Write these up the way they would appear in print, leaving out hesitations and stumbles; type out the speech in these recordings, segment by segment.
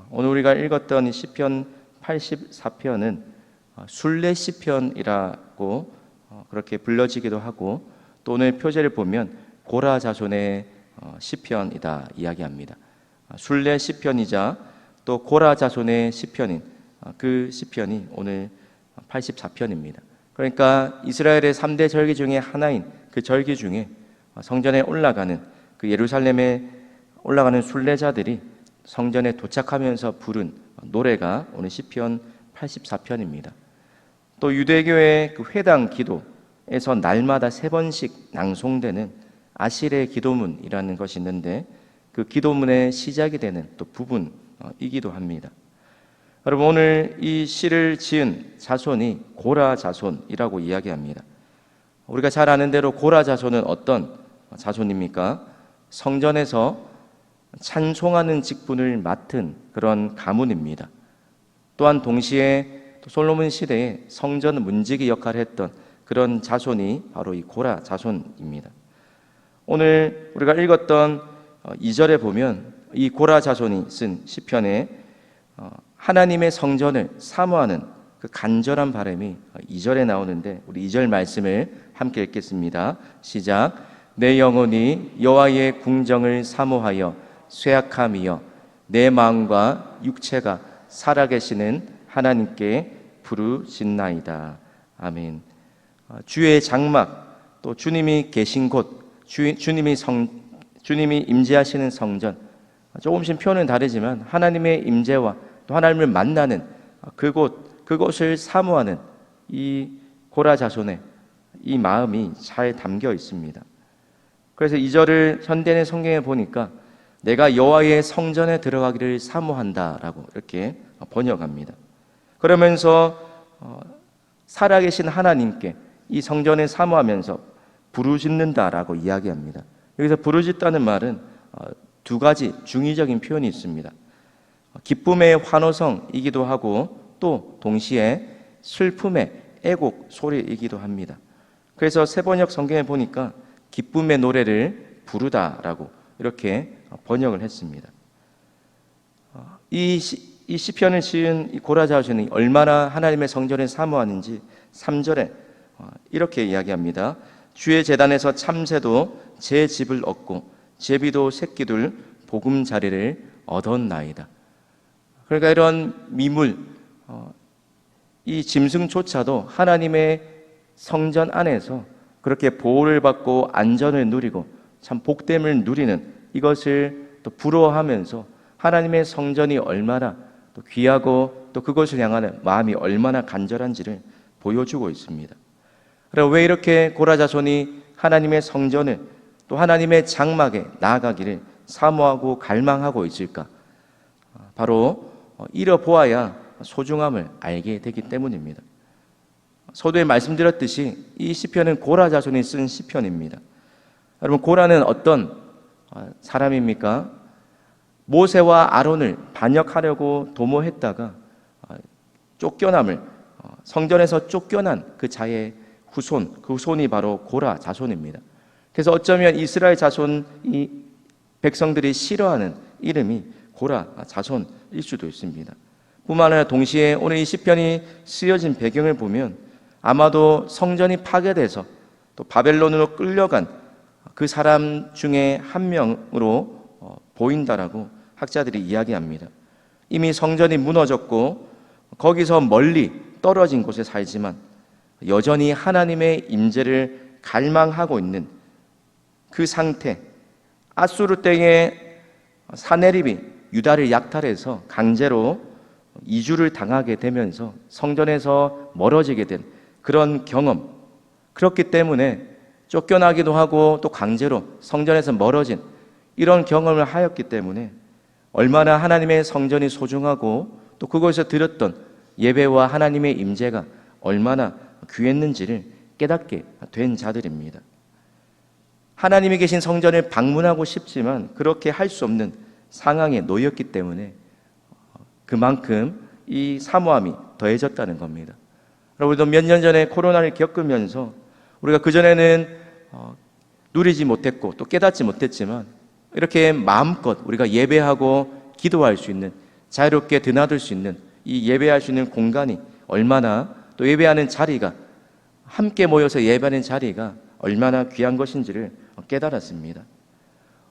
오늘 우리가 읽었던 시편 84편은 순례 시편이라고 그렇게 불려지기도 하고, 또 오늘 표제를 보면 고라 자손의 시편이다 이야기합니다. 순례 시편이자 또 고라 자손의 시편인 그 시편이 오늘 84편입니다. 그러니까 이스라엘의 3대 절기 중에 하나인 그 절기 중에 성전에 올라가는 그 예루살렘에 올라가는 순례자들이 성전에 도착하면서 부른 노래가 오늘 시편 84편입니다. 또 유대교의 그 회당 기도에서 날마다 3번씩 낭송되는 아실의 기도문이라는 것이 있는데, 그 기도문의 시작이 되는 또 부분이기도 합니다. 여러분, 오늘 이 시를 지은 자손이 고라 자손이라고 이야기합니다. 우리가 잘 아는 대로 고라 자손은 어떤 자손입니까? 성전에서 찬송하는 직분을 맡은 그런 가문입니다. 또한 동시에 솔로몬 시대에 성전 문지기 역할을 했던 그런 자손이 바로 이 고라 자손입니다. 오늘 우리가 읽었던 2절에 보면 이 고라 자손이 쓴 시편에 하나님의 성전을 사모하는 그 간절한 바람이 2절에 나오는데, 우리 2절 말씀을 함께 읽겠습니다. 시작. 내 영혼이 여호와의 궁정을 사모하여 쇠약함이여 내 마음과 육체가 살아계시는 하나님께 부르짖나이다. 아멘. 주의 장막, 또 주님이 계신 곳, 주님이 임재하시는 성전, 조금씩 표현은 다르지만 하나님의 임재와 또 하나님을 만나는 그곳을 사모하는 이 고라 자손의 이 마음이 잘 담겨 있습니다. 그래서 2절을 현대의 성경에 보니까 내가 여호와의 성전에 들어가기를 사모한다라고 이렇게 번역합니다. 그러면서 살아계신 하나님께 이 성전에 사모하면서 부르짖는다라고 이야기합니다. 여기서 부르짖다는 말은 2가지 중의적인 표현이 있습니다. 기쁨의 환호성이기도 하고, 또 동시에 슬픔의 애곡 소리이기도 합니다. 그래서 세번역 성경에 보니까 기쁨의 노래를 부르다라고 이렇게 번역을 했습니다. 이 시편을 지은 이 고라 자손이 얼마나 하나님의 성전을 사모하는지 3절에 이렇게 이야기합니다. 주의 제단에서 참새도 제 집을 얻고 제비도 새끼들 보금자리를 얻었나이다. 그러니까 이런 미물, 이 짐승조차도 하나님의 성전 안에서 그렇게 보호를 받고 안전을 누리고 참 복됨을 누리는 이것을 또 부러워하면서 하나님의 성전이 얼마나 또 귀하고 또 그것을 향하는 마음이 얼마나 간절한지를 보여주고 있습니다. 그럼 왜 이렇게 고라 자손이 하나님의 성전을 또 하나님의 장막에 나아가기를 사모하고 갈망하고 있을까? 바로 잃어보아야 소중함을 알게 되기 때문입니다. 서두에 말씀드렸듯이 이 시편은 고라 자손이 쓴 시편입니다. 여러분, 고라는 어떤 사람입니까? 모세와 아론을 반역하려고 도모했다가 쫓겨남을, 성전에서 쫓겨난 그 자의 후손, 그 후손이 바로 고라 자손입니다. 그래서 어쩌면 이스라엘 자손, 이 백성들이 싫어하는 이름이 고라 자손일 수도 있습니다. 뿐만 아니라 동시에 오늘 이 시편이 쓰여진 배경을 보면 아마도 성전이 파괴돼서 또 바벨론으로 끌려간 그 사람 중에 한 명으로 보인다라고 학자들이 이야기합니다. 이미 성전이 무너졌고 거기서 멀리 떨어진 곳에 살지만 여전히 하나님의 임재를 갈망하고 있는 그 상태, 아수르 때에 사네립이 유다를 약탈해서 강제로 이주를 당하게 되면서 성전에서 멀어지게 된 그런 경험, 그렇기 때문에 쫓겨나기도 하고 또 강제로 성전에서 멀어진 이런 경험을 하였기 때문에 얼마나 하나님의 성전이 소중하고 또 그곳에서 드렸던 예배와 하나님의 임재가 얼마나 귀했는지를 깨닫게 된 자들입니다. 하나님이 계신 성전을 방문하고 싶지만 그렇게 할 수 없는 상황에 놓였기 때문에 그만큼 이 사모함이 더해졌다는 겁니다. 우리도 몇 년 전에 코로나를 겪으면서 우리가 그전에는 누리지 못했고 또 깨닫지 못했지만 이렇게 마음껏 우리가 예배하고 기도할 수 있는 자유롭게 드나들 수 있는 이 예배할 수 있는 공간이 얼마나, 또 예배하는 자리가, 함께 모여서 예배하는 자리가 얼마나 귀한 것인지를 깨달았습니다.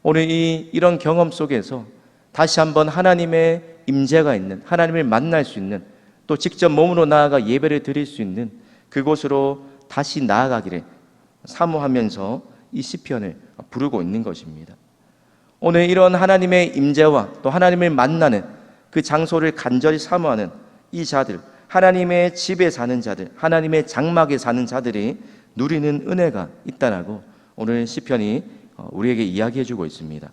오늘 이런 경험 속에서 다시 한번 하나님의 임재가 있는, 하나님을 만날 수 있는, 또 직접 몸으로 나아가 예배를 드릴 수 있는 그곳으로 다시 나아가기를 사모하면서 이 시편을 부르고 있는 것입니다. 오늘 이런 하나님의 임재와 또 하나님을 만나는 그 장소를 간절히 사모하는 이 자들, 하나님의 집에 사는 자들, 하나님의 장막에 사는 자들이 누리는 은혜가 있다라고 오늘 시편이 우리에게 이야기해 주고 있습니다.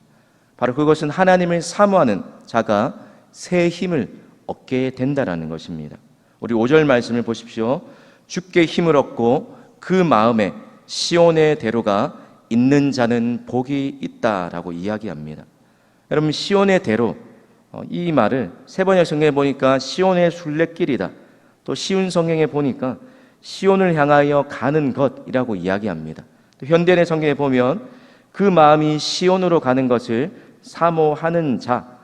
바로 그것은 하나님을 사모하는 자가 새 힘을 얻게 된다라는 것입니다. 우리 5절 말씀을 보십시오. 주께 힘을 얻고 그 마음에 시온의 대로가 있는 자는 복이 있다라고 이야기합니다. 여러분, 시온의 대로, 이 말을 세번역 성경에 보니까 시온의 순례길이다, 또 시운 성경에 보니까 시온을 향하여 가는 것이라고 이야기합니다. 또 현대의 성경에 보면 그 마음이 시온으로 가는 것을 사모하는 자,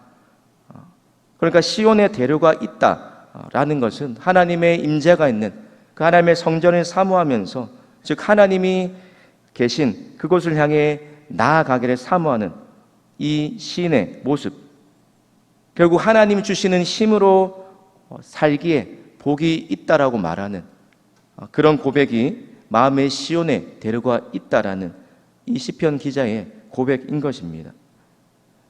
그러니까 시온의 대로가 있다라는 것은 하나님의 임재가 있는 그 하나님의 성전을 사모하면서, 즉 하나님이 계신 그곳을 향해 나아가기를 사모하는 이 시인의 모습, 결국 하나님 주시는 힘으로 살기에 복이 있다라고 말하는 그런 고백이 마음의 시온에 데려가 있다라는 이 시편 기자의 고백인 것입니다.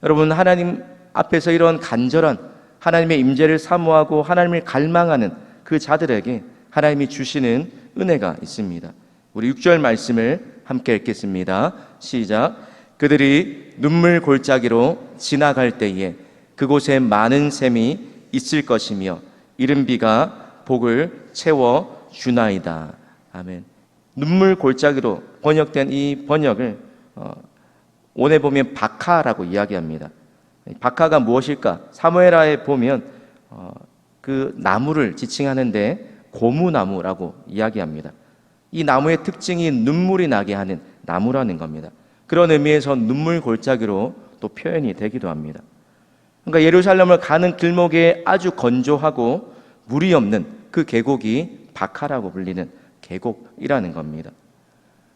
여러분, 하나님 앞에서 이런 간절한 하나님의 임재를 사모하고 하나님을 갈망하는 그 자들에게 하나님이 주시는 은혜가 있습니다. 우리 6절 말씀을 함께 읽겠습니다. 시작. 그들이 눈물 골짜기로 지나갈 때에 그곳에 많은 샘이 있을 것이며 이른 비가 복을 채워 주나이다. 아멘. 눈물 골짜기로 번역된 이 번역을 오늘 보면 바카라고 이야기합니다. 바카가 무엇일까? 사무엘하에 보면 그 나무를 지칭하는데 고무나무라고 이야기합니다. 이 나무의 특징이 눈물이 나게 하는 나무라는 겁니다. 그런 의미에서 눈물 골짜기로 또 표현이 되기도 합니다. 그러니까 예루살렘을 가는 길목에 아주 건조하고 물이 없는 그 계곡이 바카라고 불리는 계곡이라는 겁니다.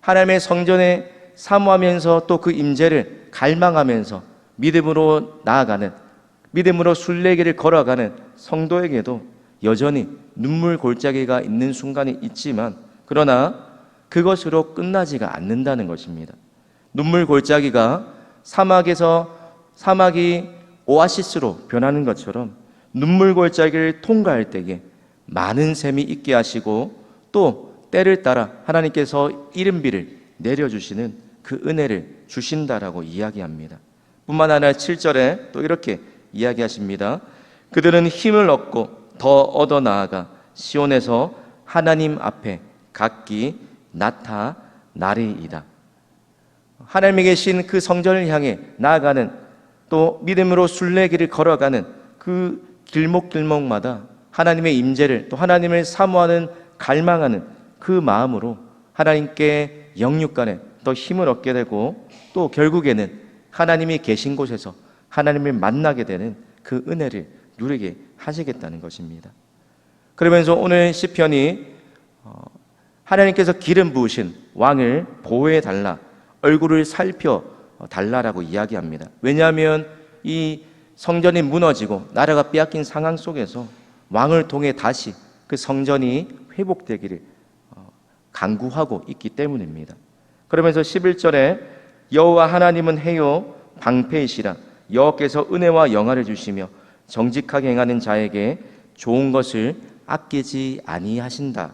하나님의 성전에 사모하면서 또 그 임재를 갈망하면서 믿음으로 나아가는, 믿음으로 순례길을 걸어가는 성도에게도 여전히 눈물 골짜기가 있는 순간이 있지만, 그러나 그것으로 끝나지가 않는다는 것입니다. 눈물 골짜기가 사막이 오아시스로 변하는 것처럼 눈물 골짜기를 통과할 때에 많은 샘이 있게 하시고 또 때를 따라 하나님께서 이른 비를 내려주시는 그 은혜를 주신다라고 이야기합니다. 뿐만 아니라 7절에 또 이렇게 이야기하십니다. 그들은 힘을 얻고 더 얻어 나아가 시온에서 하나님 앞에 각기 나타나리이다. 하나님에 계신 그 성전을 향해 나아가는, 또 믿음으로 순례길을 걸어가는 그 길목길목마다 하나님의 임재를, 또 하나님을 사모하는, 갈망하는 그 마음으로 하나님께 영육간에 더 힘을 얻게 되고, 또 결국에는 하나님이 계신 곳에서 하나님을 만나게 되는 그 은혜를 누리게 하시겠다는 것입니다. 그러면서 오늘 시편이 하나님께서 기름 부으신 왕을 보호해 달라, 얼굴을 살펴 달라라고 이야기합니다. 왜냐하면 이 성전이 무너지고 나라가 빼앗긴 상황 속에서 왕을 통해 다시 그 성전이 회복되기를 간구하고 있기 때문입니다. 그러면서 11절에 여호와 하나님은 해요 방패이시라, 여호와께서 은혜와 영화를 주시며 정직하게 행하는 자에게 좋은 것을 아끼지 아니하신다.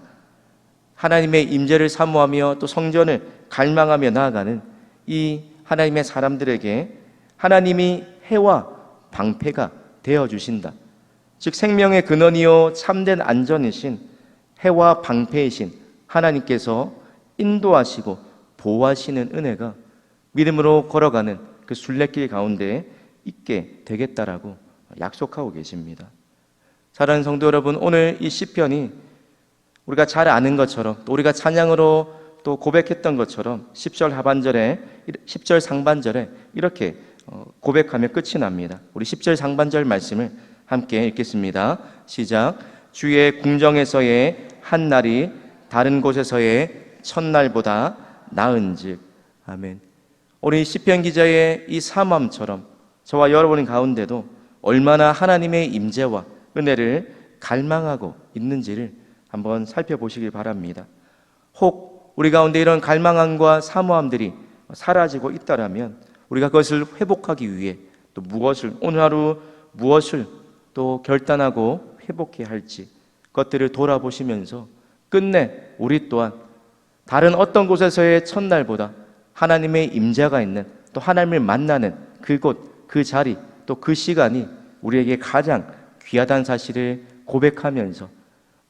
하나님의 임재를 사모하며 또 성전을 갈망하며 나아가는 이 하나님의 사람들에게 하나님이 해와 방패가 되어주신다. 즉 생명의 근원이요 참된 안전이신 해와 방패이신 하나님께서 인도하시고 보호하시는 은혜가 믿음으로 걸어가는 그 순례길 가운데 있게 되겠다라고 약속하고 계십니다. 사랑하는 성도 여러분, 오늘 이 시편이 우리가 잘 아는 것처럼, 또 우리가 찬양으로 또 고백했던 것처럼 10절 상반절에 이렇게 고백하며 끝이 납니다. 우리 10절 상반절 말씀을 함께 읽겠습니다. 시작. 주의 궁정에서의 한 날이 다른 곳에서의 첫날보다 나은즉. 아멘. 우리 시편 기자의 이 사모함처럼 저와 여러분 가운데도 얼마나 하나님의 임재와 은혜를 갈망하고 있는지를 한번 살펴보시길 바랍니다. 혹 우리 가운데 이런 갈망함과 사모함들이 사라지고 있다라면 우리가 그것을 회복하기 위해 또 무엇을, 오늘 하루 무엇을 또 결단하고 회복해야 할지 그것들을 돌아보시면서 끝내 우리 또한 다른 어떤 곳에서의 첫날보다 하나님의 임재가 있는, 또 하나님을 만나는 그곳, 그 자리, 또 그 시간이 우리에게 가장 귀하다는 사실을 고백하면서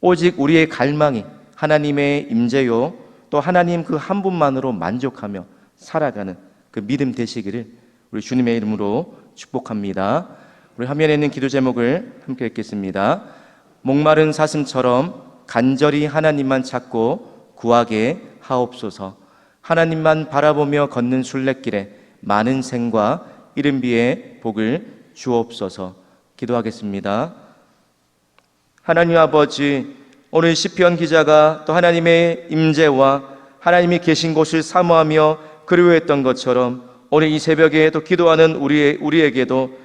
오직 우리의 갈망이 하나님의 임재요, 또 하나님 그 한 분만으로 만족하며 살아가는 그 믿음 되시기를 우리 주님의 이름으로 축복합니다. 우리 화면에 있는 기도 제목을 함께 읽겠습니다. 목마른 사슴처럼 간절히 하나님만 찾고 구하게 하옵소서. 하나님만 바라보며 걷는 순례길에 많은 생과 이른비의 복을 주옵소서. 기도하겠습니다. 하나님 아버지, 오늘 시편 기자가 또 하나님의 임재와 하나님이 계신 곳을 사모하며 그리워했던 것처럼 오늘 이 새벽에 또 기도하는 우리에게도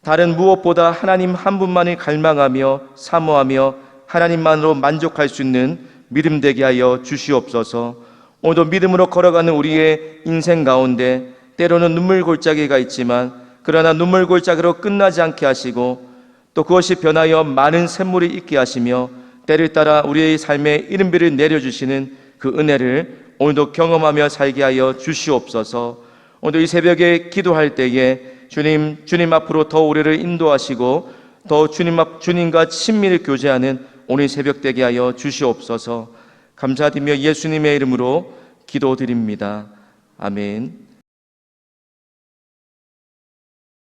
다른 무엇보다 하나님 한 분만을 갈망하며 사모하며 하나님만으로 만족할 수 있는 믿음 되게 하여 주시옵소서. 오늘도 믿음으로 걸어가는 우리의 인생 가운데 때로는 눈물 골짜기가 있지만 그러나 눈물 골짜기로 끝나지 않게 하시고 또 그것이 변하여 많은 샘물이 있게 하시며 때를 따라 우리의 삶에 이른비를 내려주시는 그 은혜를 오늘도 경험하며 살게 하여 주시옵소서. 오늘도 이 새벽에 기도할 때에 주님 앞으로 더 우리를 인도하시고 더 주님과 친밀히 교제하는 오늘 새벽 되게 하여 주시옵소서. 감사드리며 예수님의 이름으로 기도드립니다. 아멘.